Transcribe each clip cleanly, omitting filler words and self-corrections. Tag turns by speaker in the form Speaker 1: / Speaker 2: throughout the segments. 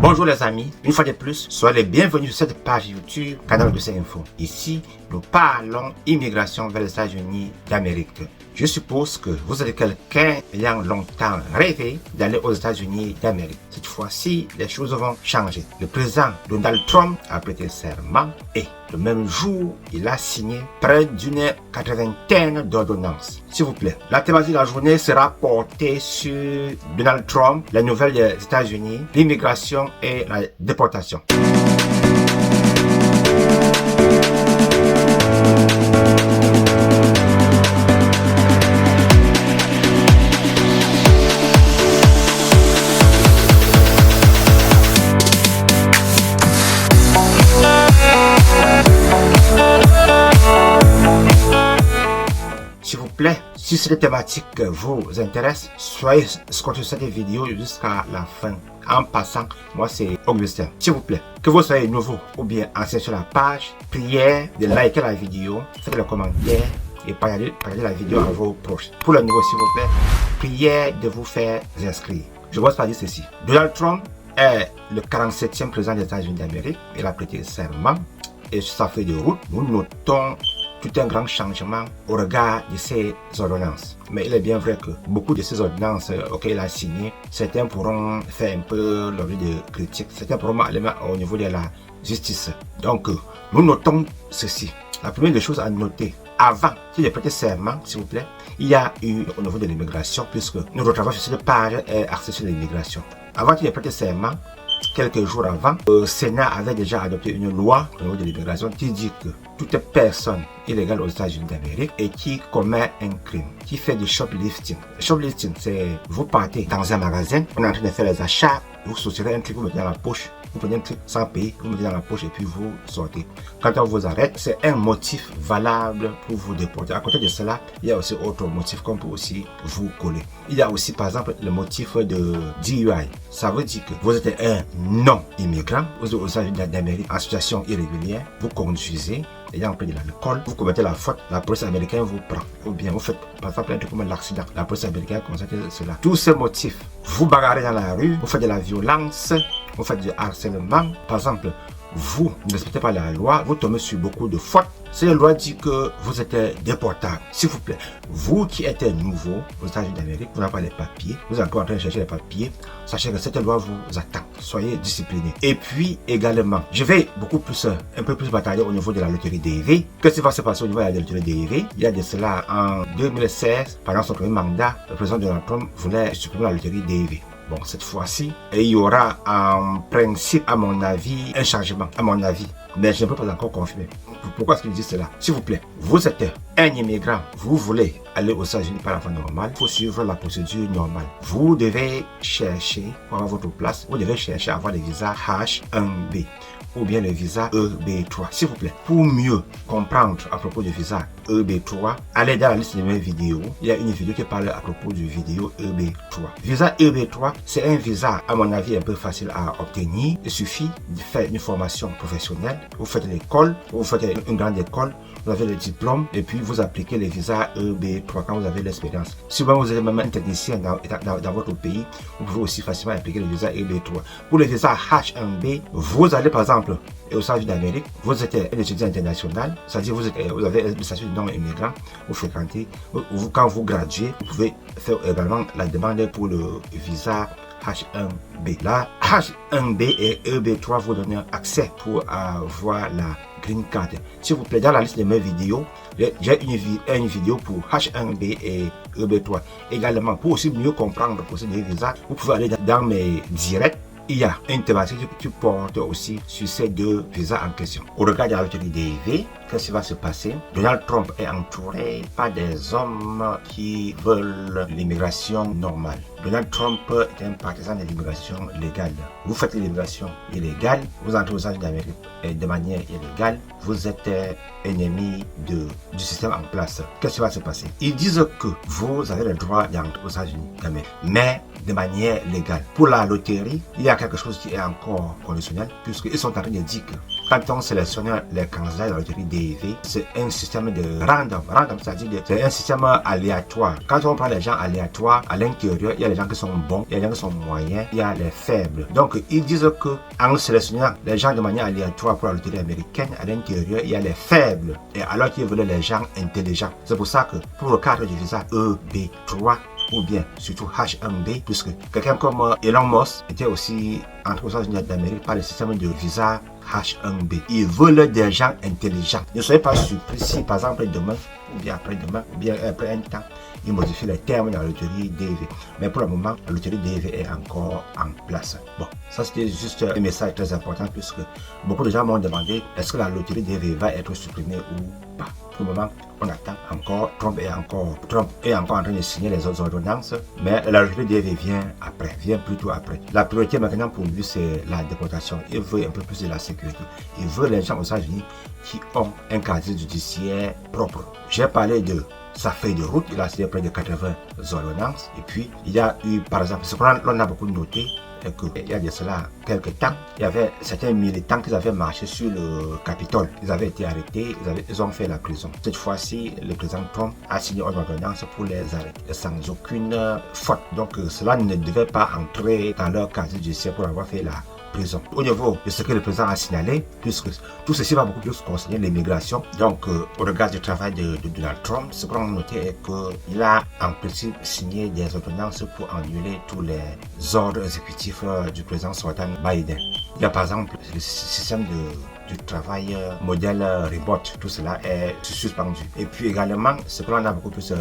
Speaker 1: Bonjour les amis, une fois de plus, soyez les bienvenus sur cette page YouTube, Canal de Info. Ici, nous parlons immigration vers les États-Unis d'Amérique. Je suppose que vous êtes quelqu'un ayant longtemps rêvé d'aller aux États-Unis d'Amérique. Cette fois-ci, les choses vont changer. Le président Donald Trump a prêté serment et le même jour, il a signé près d'une 80aine d'ordonnances. S'il vous plaît, la thématique de la journée sera portée sur Donald Trump, les nouvelles des États-Unis, l'immigration et la déportation. S'il vous plaît, si cette thématique vous intéresse, soyez scotché sur cette vidéo jusqu'à la fin. En passant, moi c'est Augustin. S'il vous plaît, que vous soyez nouveau ou bien ancien sur la page, priez de liker la vidéo, faites le commentaire et partagez la vidéo à vos proches. Pour le nouveau, s'il vous plaît, priez de vous faire inscrire. Je vous pas dire ceci. Donald Trump est le 47e président des États-Unis d'Amérique. Il a prêté serment et sur sa feuille de route, nous notons tout un grand changement au regard de ces ordonnances. Mais il est bien vrai que beaucoup de ces ordonnances auxquelles il a signé, certains pourront faire un peu l'objet de critiques, certains pourront aller au niveau de la justice. Donc, nous notons ceci. La première des choses à noter, avant qu'il ait prêté serment, s'il vous plaît, il y a eu au niveau de l'immigration, puisque notre travail sur cette page est axé sur l'immigration. Avant qu'il ait prêté serment, quelques jours avant, le Sénat avait déjà adopté une loi au niveau de l'immigration qui dit que toute personne illégale aux États-Unis d'Amérique et qui commet un crime, qui fait du shoplifting. Le shoplifting, c'est vous partez dans un magasin, on est en train de faire les achats, vous sortirez un truc, vous mettez dans la poche, vous prenez un truc sans payer, vous mettez dans la poche et puis vous sortez. Quand on vous arrête, c'est un motif valable pour vous déporter. À côté de cela, il y a aussi autre motif qu'on peut aussi vous coller. Il y a aussi par exemple le motif de DUI. Ça veut dire que vous êtes un non-immigrant, vous êtes aux États-Unis d'Amérique en situation irrégulière, vous conduisez, ayant pris de l'alcool, vous commettez la faute, la police américaine vous prend. Ou bien vous faites par exemple un truc comme l'accident, la police américaine constate cela. Tous ces motifs, vous bagarrez dans la rue, vous faites de la violence, vous faites du harcèlement. Par exemple, vous ne respectez pas la loi, vous tombez sur beaucoup de fautes. Cette loi dit que vous êtes déportable. S'il vous plaît, vous qui êtes nouveau aux États-Unis d'Amérique, vous n'avez pas les papiers, vous êtes encore en train de chercher les papiers, sachez que cette loi vous attend. Soyez disciplinés. Et puis également, je vais un peu plus batailler au niveau de la loterie DV. Qu'est-ce qui va se passer au niveau de la loterie DV? Il y a de cela en 2016, pendant son premier mandat, le président Donald Trump voulait supprimer la loterie DV. Bon, cette fois-ci, il y aura en principe, à mon avis, un changement, à mon avis. Mais je ne peux pas encore confirmer. Pourquoi est-ce qu'il dit cela? S'il vous plaît, vous êtes un immigrant, vous voulez aller aux États-Unis par la voie normale, il faut suivre la procédure normale. Vous devez chercher, pour avoir votre place, vous devez chercher à avoir le visa H1B ou bien le visa EB3. S'il vous plaît, pour mieux comprendre à propos du visa EB3, allez dans la liste de mes vidéos. Il y a une vidéo qui parle à propos du vidéo EB3. Visa EB3, c'est un visa, à mon avis, un peu facile à obtenir. Il suffit de faire une formation professionnelle. Vous faites l'école, vous faites une grande école, vous avez le diplôme et puis vous appliquez le visa EB3 quand vous avez l'expérience. Si vous êtes même un technicien dans votre pays, vous pouvez aussi facilement appliquer le visa EB3. Pour le visa H1B, vous allez par exemple aux États-Unis d'Amérique, vous êtes un étudiant international, c'est-à-dire vous avez un statut de non-immigrant, vous fréquentez, quand vous graduez, vous pouvez faire également la demande pour le visa H1B. La H1B et EB3 vous donnent accès pour avoir la green card. S'il vous plaît, dans la liste de mes vidéos, j'ai une vidéo pour H1B et EB3. Également, pour aussi mieux comprendre le procédé de visa, vous pouvez aller dans mes directs. Il y a une thématique qui porte aussi sur ces deux visas en question. Au regard de la loterie DV, qu'est-ce qui va se passer? Donald Trump est entouré par des hommes qui veulent l'immigration normale. Donald Trump est un partisan de l'immigration légale. Vous faites l'immigration illégale, vous entrez aux États-Unis d'Amérique de manière illégale, vous êtes ennemi du système en place. Qu'est-ce qui va se passer? Ils disent que vous avez le droit d'entrer aux États-Unis d'Amérique, mais de manière légale. Pour la loterie, il y a a quelque chose qui est encore conditionnel, puisqu'ils sont en train de dire que quand on sélectionne les candidats dans la loterie DEV, c'est un système de random, c'est-à-dire c'est un système aléatoire. Quand on prend les gens aléatoires, à l'intérieur, il y a les gens qui sont bons, il y a les gens qui sont moyens, il y a les faibles. Donc, ils disent que en sélectionnant les gens de manière aléatoire pour la loterie américaine, à l'intérieur, il y a les faibles, et alors qu'ils veulent les gens intelligents. C'est pour ça que pour le cadre du visa EB3, ou bien surtout H1B, puisque quelqu'un comme Elon Musk était aussi entré aux États-Unis d'Amérique par le système de visa H1B. Ils veulent des gens intelligents. Ne soyez pas surpris si par exemple demain, ou bien après-demain, ou bien après un temps, ils modifient les termes dans la loterie DEV. Mais pour le moment, la loterie DEV est encore en place. Bon, ça c'était juste un message très important puisque beaucoup de gens m'ont demandé est-ce que la loterie DEV va être supprimée ou pas. Pour le moment, on attend encore. Trump est encore en train de signer les autres ordonnances, mais la loterie DEV vient plutôt après. La priorité maintenant pour lui, c'est la déportation. Il veut un peu plus de la sécurité. Il veut les gens aux États-Unis qui ont un casier judiciaire propre. J'ai parlé de sa feuille de route, il a signé près de 80 ordonnances. Et puis, il y a eu, par exemple, ce qu'on a beaucoup noté, il y a de cela quelques temps, il y avait certains militants qui avaient marché sur le Capitole. Ils avaient été arrêtés, ils ont fait la prison. Cette fois-ci, le président Trump a signé une ordonnance pour les arrêter sans aucune faute. Donc, cela ne devait pas entrer dans leur casier judiciaire pour avoir fait la prison. Au niveau de ce que le président a signalé, puisque tout ceci va beaucoup plus concerner l'immigration. Donc, au regard du travail de Donald Trump, ce qu'on a noté est qu'il a en principe signé des ordonnances pour annuler tous les ordres exécutifs du président sortant Biden. Il y a par exemple le système du travail modèle remote, tout cela est suspendu. Et puis également, ce que l'on a beaucoup plus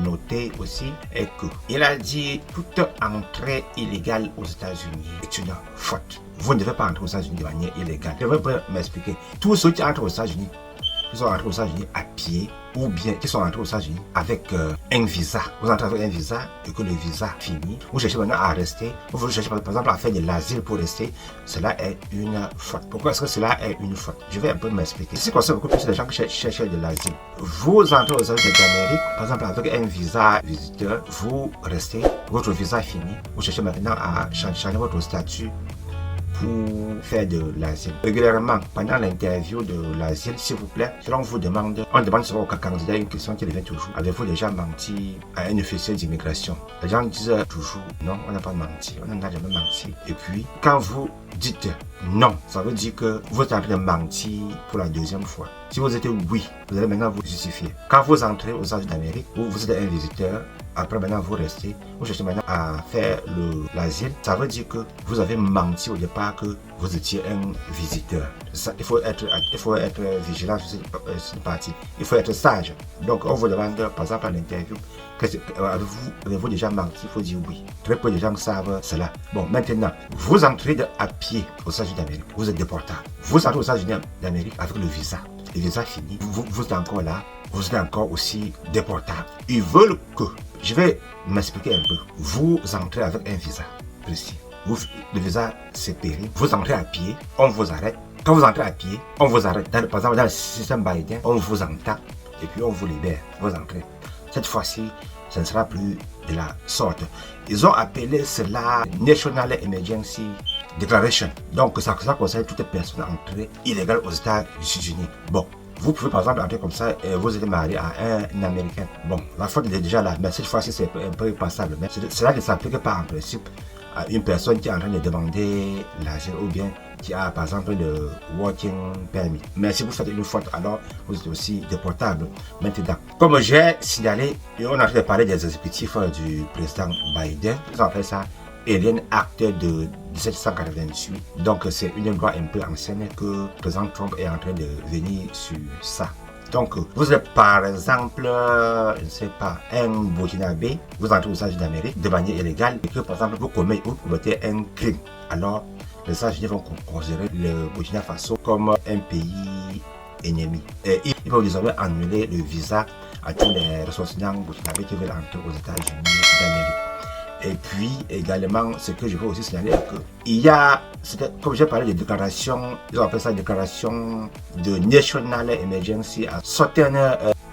Speaker 1: noté aussi est qu'il a dit toute entrée illégale aux États-Unis est une faute. Vous ne devez pas entrer aux États-Unis de manière illégale. Je vais m'expliquer. Tous ceux qui entrent aux États-Unis, qui sont entrés aux États-Unis à pied ou bien qui sont entrés aux États-Unis avec un visa. Vous entrez avec un visa et que le visa finit. Vous cherchez maintenant à rester. Vous cherchez par exemple à faire de l'asile pour rester. Cela est une faute. Pourquoi est-ce que cela est une faute? Je vais un peu m'expliquer. Ceci concerne beaucoup plus les gens qui cherchent de l'asile. Vous entrez aux États-Unis d'Amérique, par exemple avec un visa visiteur, vous restez, votre visa finit. Vous cherchez maintenant à changer votre statut pour faire de l'asile. Régulièrement, pendant l'interview de l'asile, s'il vous plaît, on vous demande, on demande souvent au candidat une question qui revient toujours. Avez-vous déjà menti à un officier d'immigration? Les gens disent toujours non, on n'a pas menti, on n'a jamais menti. Et puis, quand vous dites non, ça veut dire que vous êtes en train de mentir pour la deuxième fois. Si vous êtes oui, vous allez maintenant vous justifier. Quand vous entrez aux États-Unis d'Amérique, vous êtes un visiteur. Après, maintenant, vous restez, vous cherchez maintenant à faire l'asile. Ça veut dire que vous avez menti au départ que vous étiez un visiteur. Ça, il faut être vigilant sur cette partie. Il faut être sage. Donc, on vous demande, par exemple, à l'interview, avez-vous déjà menti? Il faut dire oui. Très peu de gens savent cela. Bon, maintenant, vous entrez à pied aux États-Unis d'Amérique. Vous êtes déportable. Vous entrez aux États-Unis d'Amérique avec le visa. Le visa fini. Vous êtes encore là. Vous êtes encore aussi déportable. Ils veulent que, je vais m'expliquer un peu. Vous entrez avec un visa précis. Le visa c'est périmé. Vous entrez à pied, on vous arrête. Quand vous entrez à pied, on vous arrête. Par exemple, dans le système Biden, on vous entend et puis on vous libère. Vous entrez. Cette fois-ci, ce ne sera plus de la sorte. Ils ont appelé cela National Emergency Declaration. Donc, ça concerne toutes les personnes entrées illégales aux États-Unis. Bon. Vous pouvez par exemple entrer comme ça et vous êtes marié à un Américain. Bon, la faute est déjà là, mais cette fois-ci c'est un peu passable. Mais cela ne s'applique pas en principe à une personne qui est en train de demander l'asile ou bien qui a par exemple le working permit. Mais si vous faites une faute, alors vous êtes aussi déportable maintenant. Comme j'ai signalé, on a parlé des exécutifs du président Biden. Ils ont appelé ça Alien Act de 1788. Donc c'est une loi un peu ancienne que le président Trump est en train de venir sur ça. Donc vous êtes par exemple, je ne sais pas, un Burkinabé, vous entrez aux États-Unis d'Amérique de manière illégale et que par exemple vous commettez un crime. Alors les États-Unis vont considérer le Burkina Faso comme un pays ennemi. Et ils vont désormais annuler le visa à tous les ressortissants burkinabés qui veulent entrer aux États-Unis d'Amérique. Et puis également, ce que je veux aussi signaler est qu'il y a, comme j'ai parlé de déclaration, ils ont appelé ça déclaration de National Emergency à Southern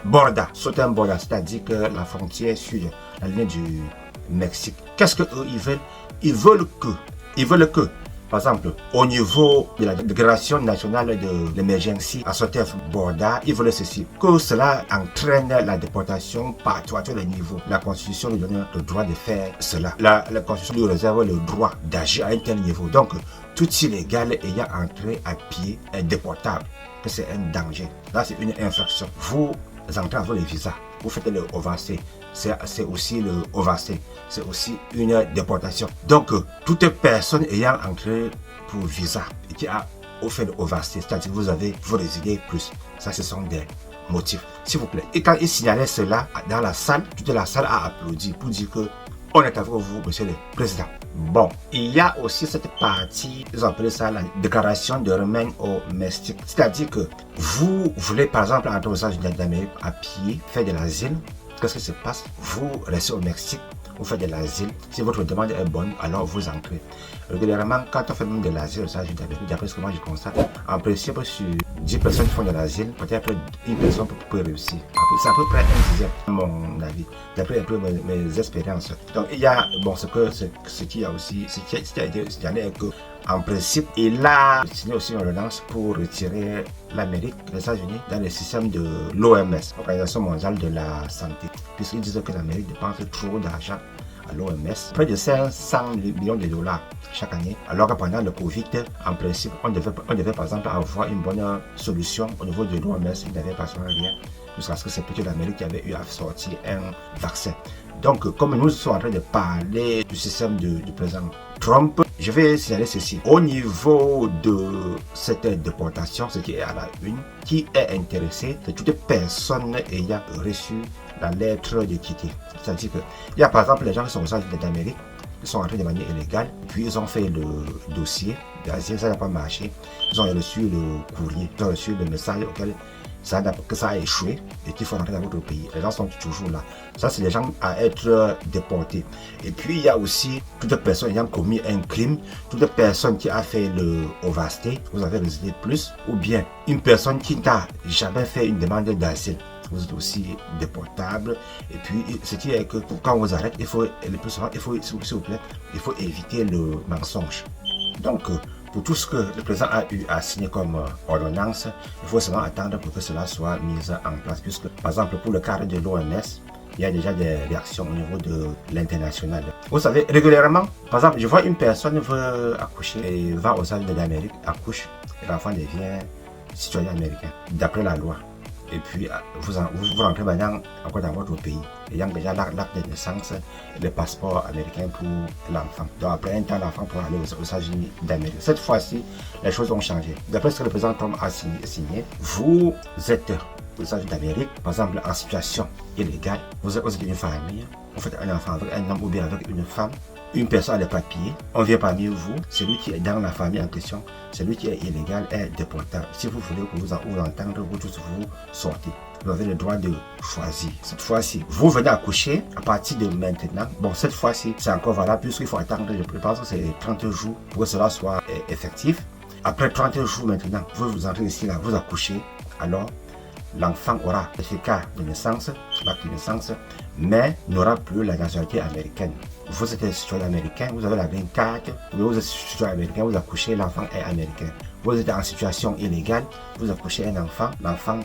Speaker 1: Border, c'est-à-dire que la frontière sud, la ligne du Mexique. Qu'est-ce qu'eux ils veulent? Ils veulent que Par exemple, au niveau de la Déclaration nationale de l'émergence à Soter-Borda, il voulait ceci, que cela entraîne la déportation partout à tous les niveaux. La Constitution lui donne le droit de faire cela. La Constitution lui réserve le droit d'agir à un tel niveau. Donc, tout illégal ayant entré à pied est déportable, que c'est un danger. Là, c'est une infraction. Vous entrez avec le visa, vous faites le OVAC, c'est aussi le OVAC, c'est aussi une déportation. Donc, toute personne ayant entré pour visa et qui a fait le OVAC, c'est-à-dire que vous résidez plus, ça ce sont des motifs, s'il vous plaît. Et quand il signalait cela dans la salle, toute la salle a applaudi pour dire que on est avec vous, monsieur le président. Bon, il y a aussi cette partie, ils appellent ça la déclaration de remède au Mexique. C'est-à-dire que vous voulez par exemple entrer aux États-Unis d'Amérique à pied, faire de l'asile. Qu'est-ce qui se passe? Vous restez au Mexique, vous faites de l'asile. Si votre demande est bonne, alors vous entrez. Régulièrement, quand on fait même de l'asile aux États-Unis d'Amérique, d'après ce que moi je constate, en principe, sur 10 personnes qui font de l'asile, peut-être une personne peut réussir. C'est à peu près un dixième, à mon avis, d'après un peu mes expériences. Donc, il y a, bon, ce qui y a aussi, ce qui a été signalé est que, en principe, il a signé aussi une ordonnance pour retirer l'Amérique, les États-Unis, dans le système de l'OMS, l'Organisation mondiale de la santé, puisqu'ils disent que l'Amérique dépense trop d'argent à l'OMS, près de 500 millions de dollars chaque année, alors que pendant le Covid, en principe, on devait par exemple avoir une bonne solution au niveau de l'OMS, il n'avait pas rien, jusqu'à ce que c'est plutôt l'Amérique qui avait eu à sortir un vaccin. Donc, comme nous sommes en train de parler du système du président Trump, je vais signaler ceci. Au niveau de cette déportation, ce qui est à la une, qui est intéressé, c'est toute personne ayant reçu la lettre de quitter. C'est-à-dire qu'il y a par exemple les gens qui sont aux États-Unis d'Amérique, qui sont entrés de manière illégale, puis ils ont fait le dossier d'asile, ça n'a pas marché. Ils ont reçu le courrier, ils ont reçu le message auquel ça a échoué et qu'il faut rentrer dans votre pays. Les gens sont toujours là. Ça, c'est les gens à être déportés. Et puis, il y a aussi toute personne ayant commis un crime, toute personne qui a fait le OVAST, vous avez résidé plus, ou bien une personne qui n'a jamais fait une demande d'asile. Vous êtes aussi déportable. Et puis, ce qui est que quand on vous arrête, il faut, le plus souvent, s'il vous plaît, il faut éviter le mensonge. Donc, pour tout ce que le président a eu à signer comme ordonnance, il faut seulement attendre pour que cela soit mis en place. Puisque, par exemple, pour le cadre de l'OMS, il y a déjà des réactions au niveau de l'international. Vous savez, régulièrement, par exemple, je vois une personne veut accoucher et va aux États-Unis d'Amérique, accouche, et l'enfant devient citoyen américain, d'après la loi. Et puis, vous rentrez maintenant encore dans votre pays, ayant déjà l'acte de naissance et le passeport américain pour l'enfant. Donc, après un temps, l'enfant pourra aller aux États-Unis d'Amérique. Cette fois-ci, les choses ont changé. D'après ce que le président Trump a signé, vous êtes aux États-Unis d'Amérique, par exemple, en situation illégale, vous êtes une famille, vous faites un enfant avec un homme ou bien avec une femme, une personne a les papiers, on vient parmi vous, celui qui est dans la famille en question, celui qui est illégal est déportable. Si vous voulez vous entendre, vous tous vous sortez. Vous avez le droit de choisir. Cette fois-ci, vous venez accoucher à partir de maintenant. Bon, cette fois-ci, c'est encore valable puisqu'il faut attendre, je pense que c'est 30 jours pour que cela soit effectif. Après 30 jours maintenant, vous entrez ici, là, vous accouchez, alors l'enfant aura le certificat de naissance, l'acte de naissance, mais n'aura plus la nationalité américaine. Vous êtes citoyen américain, vous avez la green card, vous êtes citoyen américain, vous accouchez, l'enfant est américain. Vous êtes en situation illégale, vous accouchez un enfant, l'enfant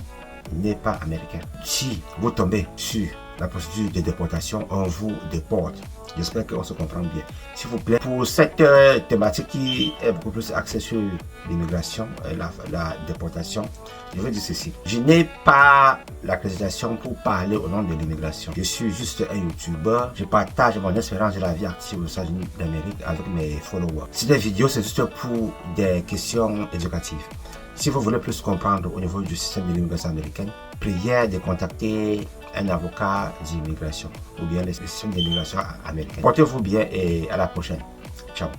Speaker 1: n'est pas américain. Si vous tombez sur la procédure de déportation, on vous déporte. J'espère qu'on se comprend bien. S'il vous plaît, pour cette thématique qui est beaucoup plus axée sur l'immigration et la déportation, je veux dire ceci. Je n'ai pas l'accréditation pour parler au nom de l'immigration. Je suis juste un YouTuber. Je partage mon expérience de la vie active aux États-Unis d'Amérique avec mes followers. Ces vidéos, c'est juste pour des questions éducatives. Si vous voulez plus comprendre au niveau du système de l'immigration américaine, priez de contacter un avocat d'immigration ou bien le système d'immigration américain. Portez-vous bien et à la prochaine. Ciao.